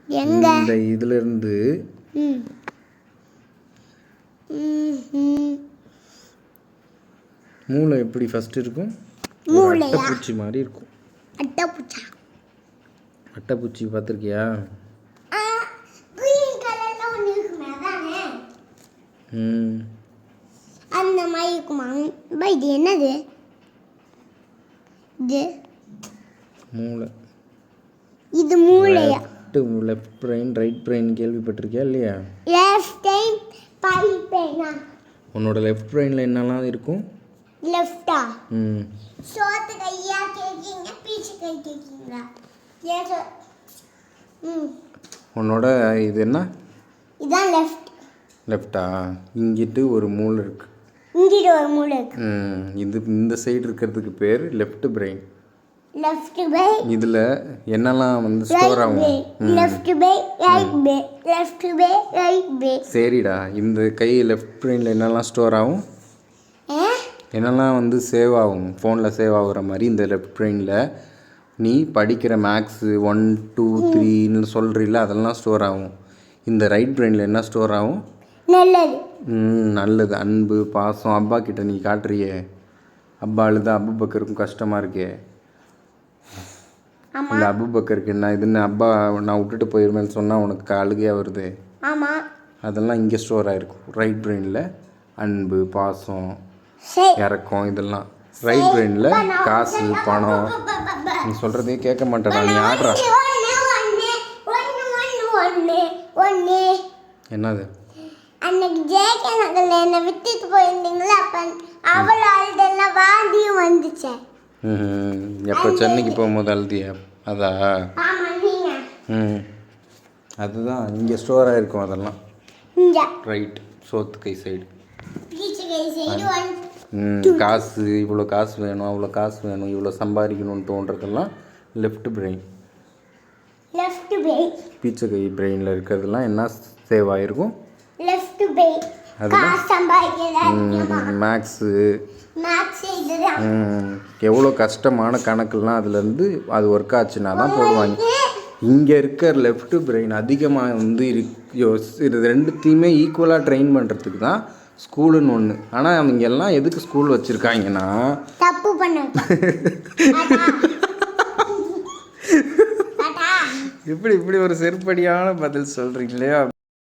இந்த இதுல இருந்து மூளை எப்படி ஃபர்ஸ்ட் இருக்கும்? அட்டைப்பூச்சி மாதிரி இருக்கும். அட்டைப்பூச்சி பார்த்துருக்கியா? அந்த மாதிரி இருக்குமா? இது என்னது? இது மூளை. இது மூளையா? லெஃப்ட் பிரெயின் ரைட் பிரெயின் கேள்விப்பட்டிருக்கியா இல்லையா? லெஃப்ட் பிரெயின் ரைட் பிரெயினா? உன்னோட லெஃப்ட் பிரெயின்ல என்னலாம் இருக்கும்? லெஃப்டா? சோத்து கையா கேக்கீங்க, பீச்சு கை கேக்கீங்களா? ஏதோ உன்னோட இது என்ன? இதான் லெஃப்ட். லெஃப்டா? இங்கிட்டு ஒரு மூளை இருக்கு. இங்கிட்டு ஒரு மூளை இருக்கு. இது இந்த சைடு இருக்கிறதுக்கு பேர் லெஃப்ட் பிரெயின். Left brain. இதுல என்னலாம் வந்து ஸ்டோர் ஆகும்? Left brain right brain, left brain right brain. சரிடா, இந்த கை லெஃப்ட் பிரெயின்ல என்னலாம் ஸ்டோர் ஆகும்? என்னெல்லாம் வந்து சேவ் ஆகும்? ஃபோனில் சேவ் ஆகுற மாதிரி இந்த லெஃப்ட் பிரெயினில் நீ படிக்கிற மேக்ஸு 1 2 3ன்னு சொல்கிறீல்ல, அதெல்லாம் ஸ்டோர் ஆகும். இந்த ரைட் பிரெயினில் என்ன ஸ்டோர் ஆகும்? நல்லது. நல்லது. அன்பு, பாசம். அப்பா கிட்ட நீ காட்டுறியே, அப்பா அழுதா அபுபக்கருக்கும் கஷ்டமாக இருக்கே, இல்லை அபுபக்கருக்கு என்ன இதுன்னு அப்பா நான் விட்டுட்டு போயிருவேன்னு சொன்னால் உனக்கு அழுகையாக வருது. ஆமாம், அதெல்லாம் இங்கே ஸ்டோர் ஆகிருக்கும் ரைட் பிரெயினில். அன்பு, பாசம், இறக்கம், இதெல்லாம் ரைட் பிரெயினில். காசு, பணம். நீ சொல்கிறதே கேட்க மாட்டேடா, நீ ஆடுறா. என்னது? அன்னைக்கு ஜேகே நகரில் என்னை விட்டுட்டு போயிருந்தீங்களா, அப்போ அவள் அழுதெல்லாம் வாந்தியும் வந்துச்சு. எப்போ சென்னைக்கு போகும்போது அழுதியா? அதா? அதுதான் இங்கே ஸ்டோர் ஆகிருக்கும் அதெல்லாம். ரைட் சோத்து கை சைடு. காசு, இவ்வளோ காசு வேணும், அவ்வளோ காசு வேணும், இவ்வளோ சம்பாதிக்கணும்னு தோன்றதெல்லாம் லெஃப்ட் பிரெயின். Left brain. பீச்சை கை பிரெயினில் இருக்கிறதுலாம் என்ன சேவ் ஆகிருக்கும்? Left brain. மேக்ஸு, எவ்வளோ கஷ்டமான கணக்குலாம் அதுலேருந்து அது ஒர்க் ஆச்சுன்னா தான் போடுவாங்க. இங்கே இருக்க லெஃப்ட் பிரெயின் அதிகமாக வந்து இது ரெண்டுத்தையுமே ஈக்குவலாக ட்ரெயின் பண்ணுறதுக்கு தான் ஸ்கூலுன்னு ஒன்று. ஆனால் அவங்க எல்லாம் எதுக்கு ஸ்கூல் வச்சுருக்காங்கன்னா தப்பு பண்ண இப்படி ஒரு செருப்படியான பதில் சொல்கிறீங்களே.